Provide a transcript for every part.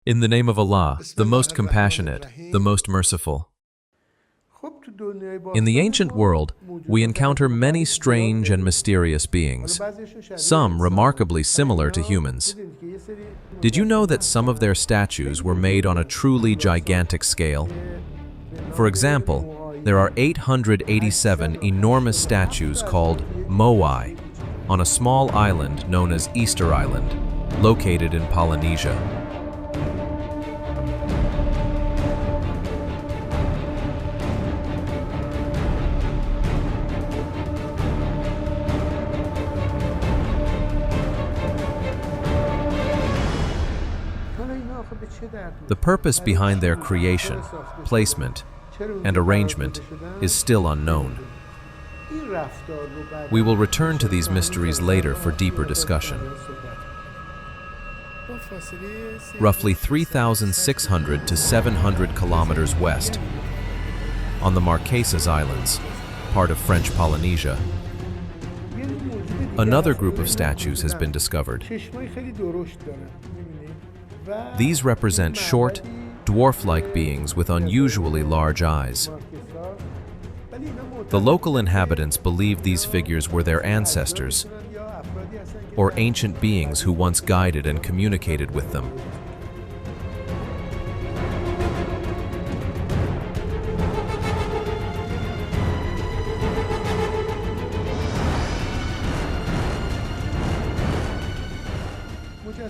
In the name of Allah, the most compassionate, the most merciful. In the ancient world, we encounter many strange and mysterious beings, some remarkably similar to humans. Did you know that some of their statues were made on a truly gigantic scale? For example, there are 887 enormous statues called moai on a small island known as Easter Island, located in Polynesia. The purpose behind their creation, placement, and arrangement is still unknown. We will return to these mysteries later for deeper discussion. Roughly 3,600 to 700 kilometers west, on the Marquesas Islands, part of French Polynesia, another group of statues has been discovered. These represent short, dwarf-like beings with unusually large eyes. The local inhabitants believe these figures were their ancestors, or ancient beings who once guided and communicated with them.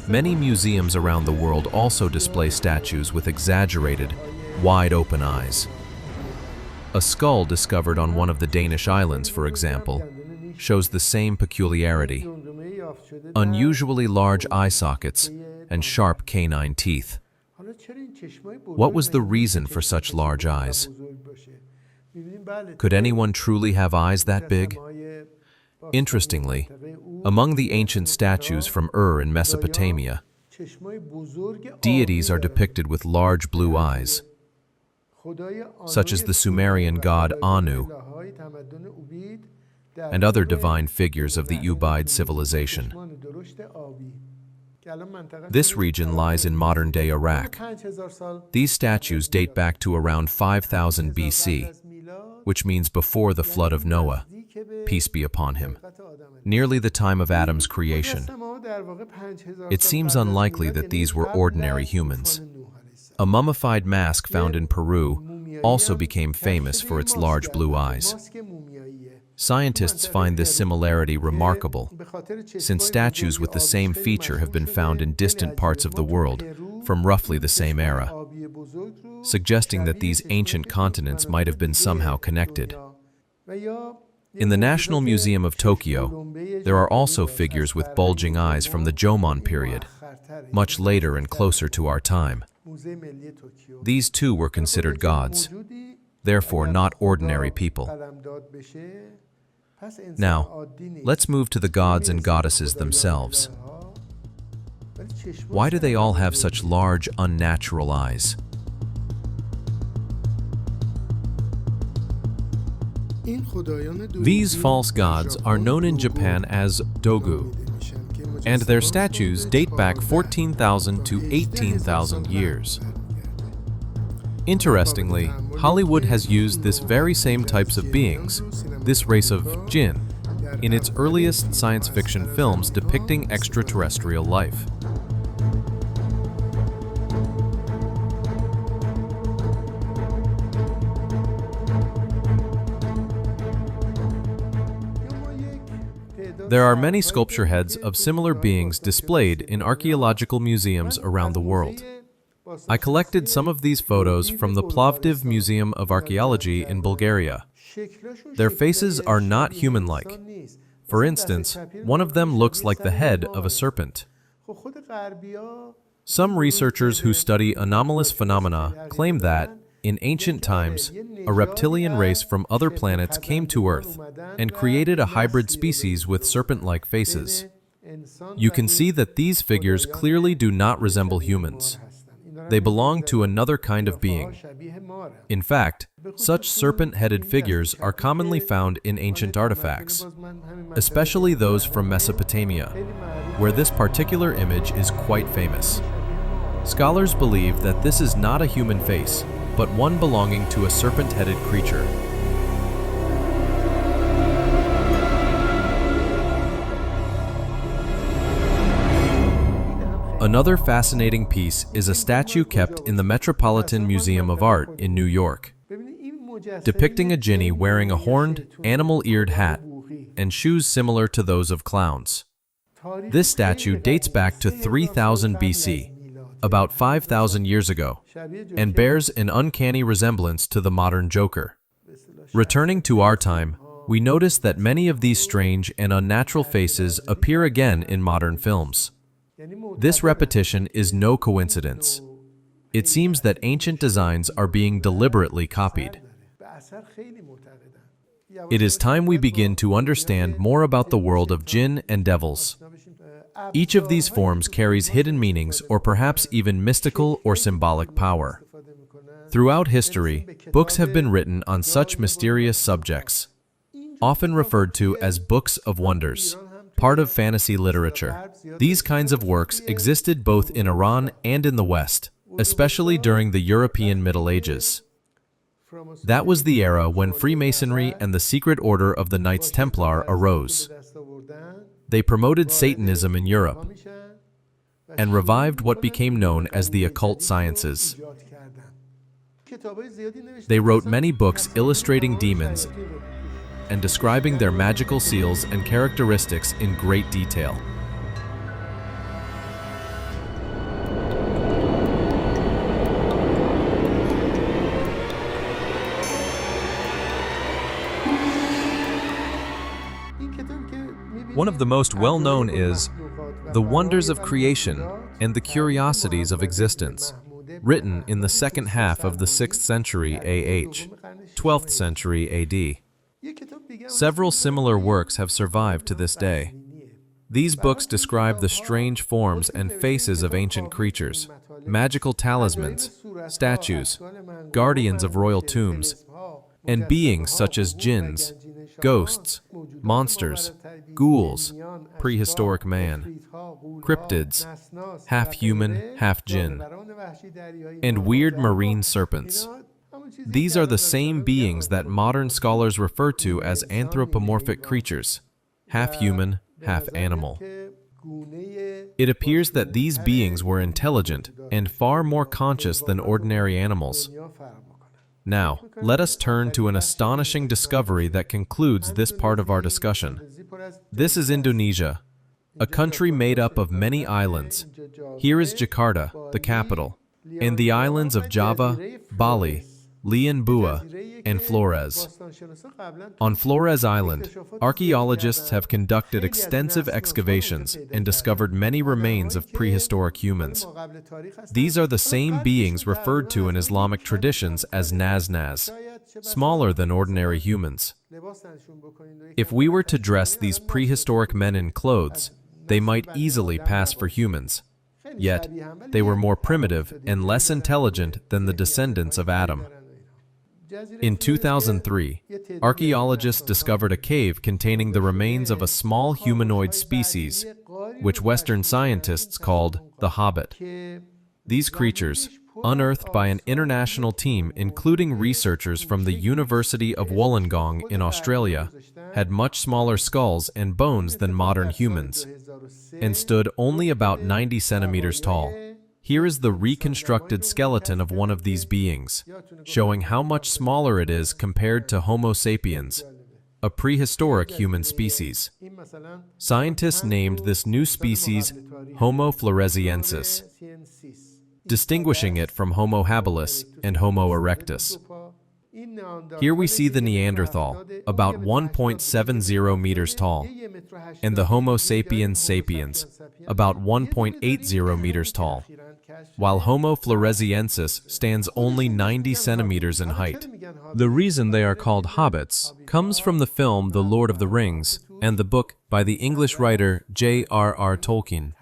Many museums around the world also display statues with exaggerated, wide-open eyes. A skull discovered on one of the Danish islands, for example, shows the same peculiarity: unusually large eye sockets and sharp canine teeth. What was the reason for such large eyes? Could anyone truly have eyes that big? Interestingly, among the ancient statues from Ur in Mesopotamia, deities are depicted with large blue eyes, such as the Sumerian god Anu and other divine figures of the Ubaid civilization. This region lies in modern-day Iraq. These statues date back to around 5000 BC, which means before the flood of Noah, peace be upon him, nearly the time of Adam's creation. It seems unlikely that these were ordinary humans. A mummified mask found in Peru also became famous for its large blue eyes. Scientists find this similarity remarkable, since statues with the same feature have been found in distant parts of the world from roughly the same era, suggesting that these ancient continents might have been somehow connected. In the National Museum of Tokyo, there are also figures with bulging eyes from the Jomon period, much later and closer to our time. These too were considered gods, therefore not ordinary people. Now, let's move to the gods and goddesses themselves. Why do they all have such large, unnatural eyes? These false gods are known in Japan as dogu, and their statues date back 14,000 to 18,000 years. Interestingly, Hollywood has used this very same types of beings, this race of Jinn, in its earliest science fiction films depicting extraterrestrial life. There are many sculpture heads of similar beings displayed in archaeological museums around the world. I collected some of these photos from the Plovdiv Museum of Archaeology in Bulgaria. Their faces are not human-like. For instance, one of them looks like the head of a serpent. Some researchers who study anomalous phenomena claim that, in ancient times, a reptilian race from other planets came to Earth and created a hybrid species with serpent-like faces. You can see that these figures clearly do not resemble humans. They belong to another kind of being. In fact, such serpent-headed figures are commonly found in ancient artifacts, especially those from Mesopotamia, where this particular image is quite famous. Scholars believe that this is not a human face, but one belonging to a serpent-headed creature. Another fascinating piece is a statue kept in the Metropolitan Museum of Art in New York, depicting a jinni wearing a horned, animal-eared hat and shoes similar to those of clowns. This statue dates back to 3000 BC, about 5,000 years ago, and bears an uncanny resemblance to the modern Joker. Returning to our time, we notice that many of these strange and unnatural faces appear again in modern films. This repetition is no coincidence. It seems that ancient designs are being deliberately copied. It is time we begin to understand more about the world of jinn and devils. Each of these forms carries hidden meanings or perhaps even mystical or symbolic power. Throughout history, books have been written on such mysterious subjects, often referred to as books of wonders, part of fantasy literature. These kinds of works existed both in Iran and in the West, especially during the European Middle Ages. That was the era when Freemasonry and the secret order of the Knights Templar arose. They promoted Satanism in Europe and revived what became known as the occult sciences. They wrote many books illustrating demons and describing their magical seals and characteristics in great detail. One of the most well-known is The Wonders of Creation and the Curiosities of Existence, written in the second half of the 6th century AH, 12th century AD. Several similar works have survived to this day. These books describe the strange forms and faces of ancient creatures, magical talismans, statues, guardians of royal tombs, and beings such as jinns, ghosts, monsters, ghouls, prehistoric man, cryptids, half-human, half-jinn, and weird marine serpents. These are the same beings that modern scholars refer to as anthropomorphic creatures, half-human, half-animal. It appears that these beings were intelligent and far more conscious than ordinary animals. Now, let us turn to an astonishing discovery that concludes this part of our discussion. This is Indonesia, a country made up of many islands. Here is Jakarta, the capital, and the islands of Java, Bali, Lian Bua, and Flores. On Flores Island, archaeologists have conducted extensive excavations and discovered many remains of prehistoric humans. These are the same beings referred to in Islamic traditions as Naz, smaller than ordinary humans. If we were to dress these prehistoric men in clothes, they might easily pass for humans. Yet, they were more primitive and less intelligent than the descendants of Adam. In 2003, archaeologists discovered a cave containing the remains of a small humanoid species, which Western scientists called the Hobbit. These creatures, unearthed by an international team including researchers from the University of Wollongong in Australia, had much smaller skulls and bones than modern humans, and stood only about 90 centimeters tall. Here is the reconstructed skeleton of one of these beings, showing how much smaller it is compared to Homo sapiens, a prehistoric human species. Scientists named this new species Homo floresiensis, distinguishing it from Homo habilis and Homo erectus. Here we see the Neanderthal, about 1.70 meters tall, and the Homo sapiens sapiens, about 1.80 meters tall, while Homo floresiensis stands only 90 centimeters in height. The reason they are called hobbits comes from the film The Lord of the Rings and the book by the English writer J.R.R. Tolkien.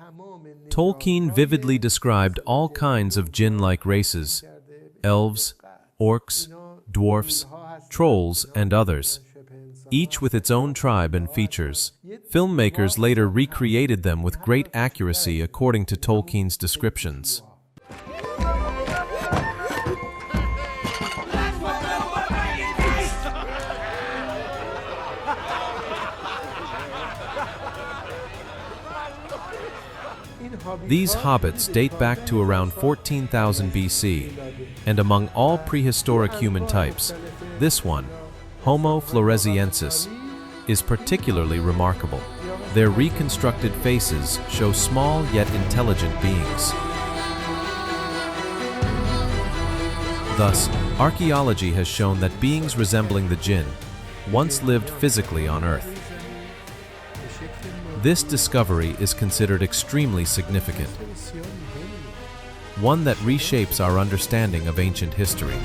Tolkien vividly described all kinds of jinn-like races, elves, orcs, dwarfs, trolls, and others, each with its own tribe and features. Filmmakers later recreated them with great accuracy according to Tolkien's descriptions. These hobbits date back to around 14,000 BC, and among all prehistoric human types, this one, Homo floresiensis, is particularly remarkable. Their reconstructed faces show small yet intelligent beings. Thus, archaeology has shown that beings resembling the Jinn once lived physically on Earth. This discovery is considered extremely significant, one that reshapes our understanding of ancient history.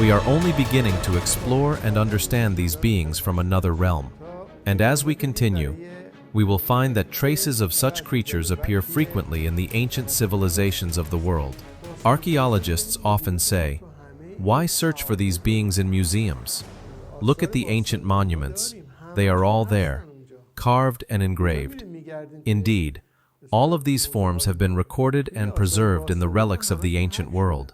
We are only beginning to explore and understand these beings from another realm. And as we continue, we will find that traces of such creatures appear frequently in the ancient civilizations of the world. Archaeologists often say, "Why search for these beings in museums? Look at the ancient monuments. They are all there, carved and engraved." Indeed, all of these forms have been recorded and preserved in the relics of the ancient world.